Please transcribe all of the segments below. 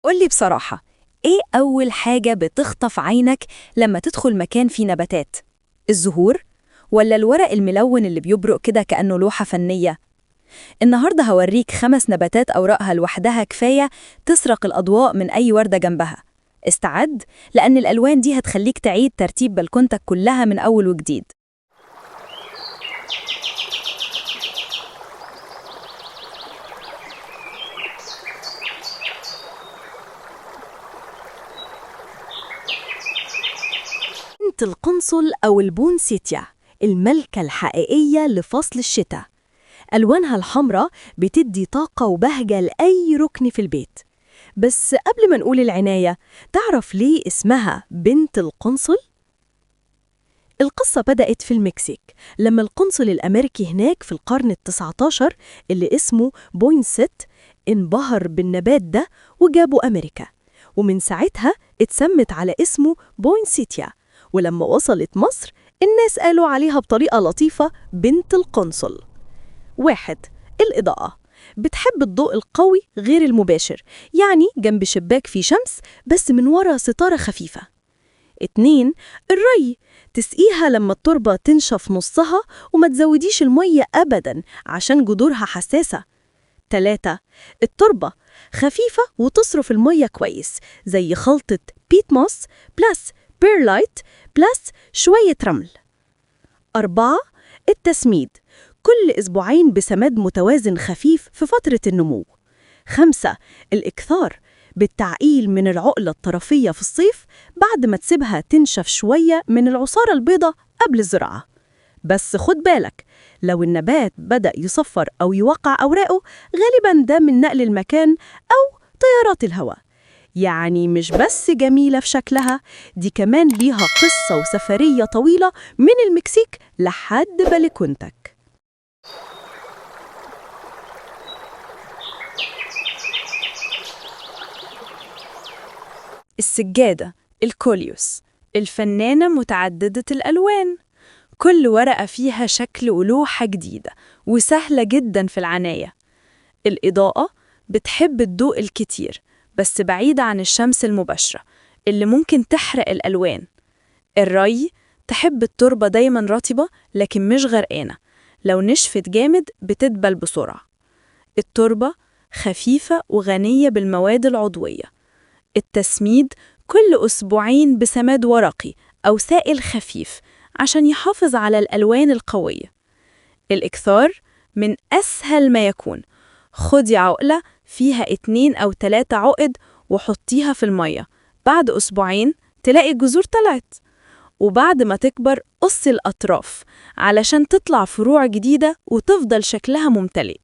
قولي بصراحة، إيه أول حاجة بتخطف عينك لما تدخل مكان فيه نباتات؟ الزهور؟ ولا الورق الملون اللي بيبرق كده كأنه لوحة فنية؟ النهاردة هوريك 5 نباتات أوراقها لوحدها كفاية تسرق الأضواء من أي وردة جنبها. استعد، لأن الألوان دي هتخليك تعيد ترتيب بلكونتك كلها من أول وجديد. بنت القنصل أو البونسيتيا، الملكة الحقيقية لفصل الشتاء. ألوانها الحمراء بتدي طاقة وبهجة لأي ركن في البيت. بس قبل ما نقول العناية، تعرف ليه اسمها بنت القنصل؟ القصة بدأت في المكسيك لما القنصل الأمريكي هناك في القرن ال19 اللي اسمه بوينسيت انبهر بالنبات ده وجابه أمريكا، ومن ساعتها اتسمت على اسمه بوينسيتيا. ولما وصلت مصر، الناس قالوا عليها بطريقة لطيفة بنت القنصل. 1. الإضاءة. بتحب الضوء القوي غير المباشر، يعني جنب شباك فيه شمس بس من ورا ستارة خفيفة. 2. الري. تسقيها لما التربة تنشف نصها وما تزوديش المية أبداً عشان جذورها حساسة. 3. التربة خفيفة وتصرف المية كويس، زي خلطة بيت موس بلس بيرلايت بلس شوية رمل. 4. التسميد، كل أسبوعين بسماد متوازن خفيف في فترة النمو. 5. الإكثار، بالتعقيل من العقلة الطرفية في الصيف بعد ما تسيبها تنشف شوية من العصارة البيضة قبل الزراعة. بس خد بالك، لو النبات بدأ يصفر أو يوقع أوراقه، غالباً ده من نقل المكان أو تيارات الهواء. يعني مش بس جميلة في شكلها، دي كمان ليها قصة وسفرية طويلة من المكسيك لحد بلكونتك. السجادة، الكوليوس، الفنانة متعددة الألوان. كل ورقة فيها شكل ولوحة جديدة وسهلة جدا في العناية. الإضاءة، بتحب الضوء الكتير بس بعيدة عن الشمس المباشرة اللي ممكن تحرق الألوان. الري، تحب التربة دايما رطبة لكن مش غرقانة، لو نشفت جامد بتدبل بسرعة. التربة خفيفة وغنية بالمواد العضوية. التسميد، كل أسبوعين بسماد ورقي أو سائل خفيف عشان يحافظ على الألوان القوية. الإكثار، من أسهل ما يكون، خدي عقلة فيها 2 أو 3 عقد وحطيها في المية، بعد أسبوعين تلاقي الجذور طلعت. وبعد ما تكبر قصي الأطراف علشان تطلع فروع جديدة وتفضل شكلها ممتلئ.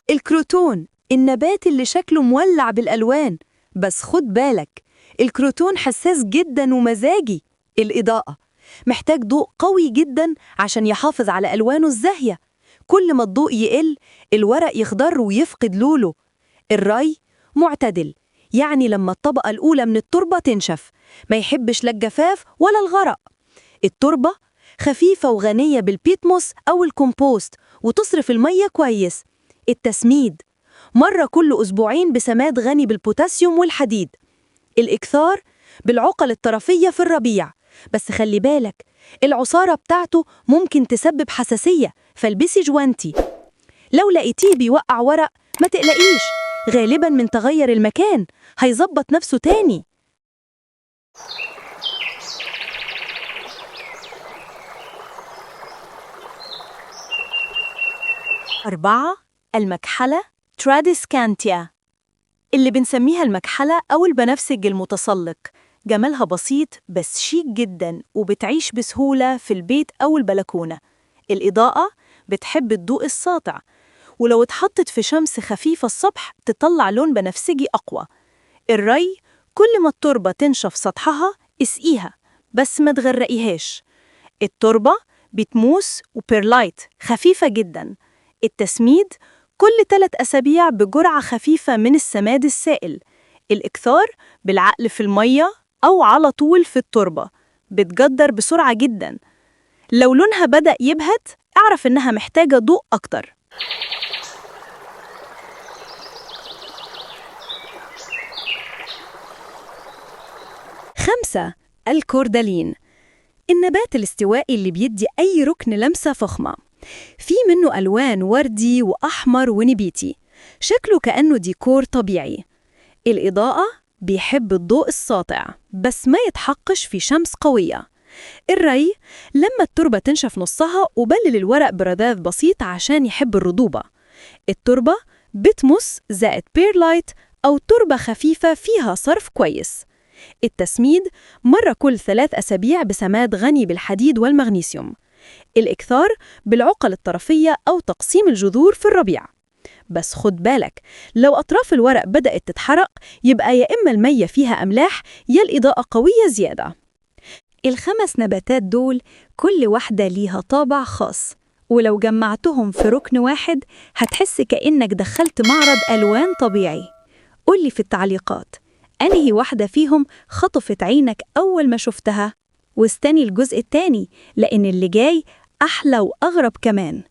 الكروتون، النبات اللي شكله مولع بالألوان، بس خد بالك، الكروتون حساس جدا ومزاجي. الإضاءة، محتاج ضوء قوي جدا عشان يحافظ على ألوانه الزاهية. كل ما الضوء يقل، الورق يخضر ويفقد لونه. الري معتدل، يعني لما الطبقة الأولى من التربة تنشف، ما يحبش لا الجفاف ولا الغرق. التربة خفيفة وغنية بالبيتموس أو الكومبوست وتصرف المية كويس. التسميد، مرة كل أسبوعين بسماد غني بالبوتاسيوم والحديد. الإكثار، بالعقل الطرفية في الربيع، بس خلي بالك العصارة بتاعته ممكن تسبب حساسية، فالبسي جوانتي. لو لقيتيه بيوقع ورق ما تقلقيش، غالباً من تغير المكان، هيظبط نفسه تاني. 4. المكحلة تراديسكانتيا، اللي بنسميها المكحلة أو البنفسج المتسلق. جمالها بسيط بس شيك جدا وبتعيش بسهولة في البيت أو البلكونة. الإضاءة، بتحب الضوء الساطع، ولو اتحطت في شمس خفيفة الصبح تطلع لون بنفسجي أقوى. الري، كل ما التربة تنشف سطحها اسقيها بس ما تغرقيهاش. التربة بتموس وبيرلايت خفيفة جدا. التسميد، كل 3 أسابيع بجرعة خفيفة من السماد السائل. الإكثار، بالعقل في المية أو على طول في التربة، بتجدر بسرعة جدا. لو لونها بدأ يبهت اعرف إنها محتاجة ضوء أكتر. 5. الكوردالين، النبات الاستوائي اللي بيدي أي ركن لمسة فخمة. في منه ألوان وردي وأحمر ونبيتي، شكله كأنه ديكور طبيعي. الإضاءة بيحب الضوء الساطع بس ما يتحقش في شمس قوية. الري، لما التربة تنشف نصها وبلل الورق برذاذ بسيط عشان يحب الرطوبة. التربة بتمس زائد بيرلايت أو تربة خفيفة فيها صرف كويس. التسميد مرة كل 3 أسابيع بسماد غني بالحديد والمغنيسيوم. الإكثار بالعقل الطرفية أو تقسيم الجذور في الربيع. بس خد بالك، لو أطراف الورق بدأت تتحرق يبقى يا إما المية فيها أملاح يا الإضاءة قوية زيادة. ال5 نباتات دول كل واحدة ليها طابع خاص، ولو جمعتهم في ركن واحد هتحس كأنك دخلت معرض ألوان طبيعي. قولي في التعليقات أنهي واحدة فيهم خطفت عينك أول ما شفتها، واستني الجزء التاني لأن اللي جاي أحلى وأغرب كمان.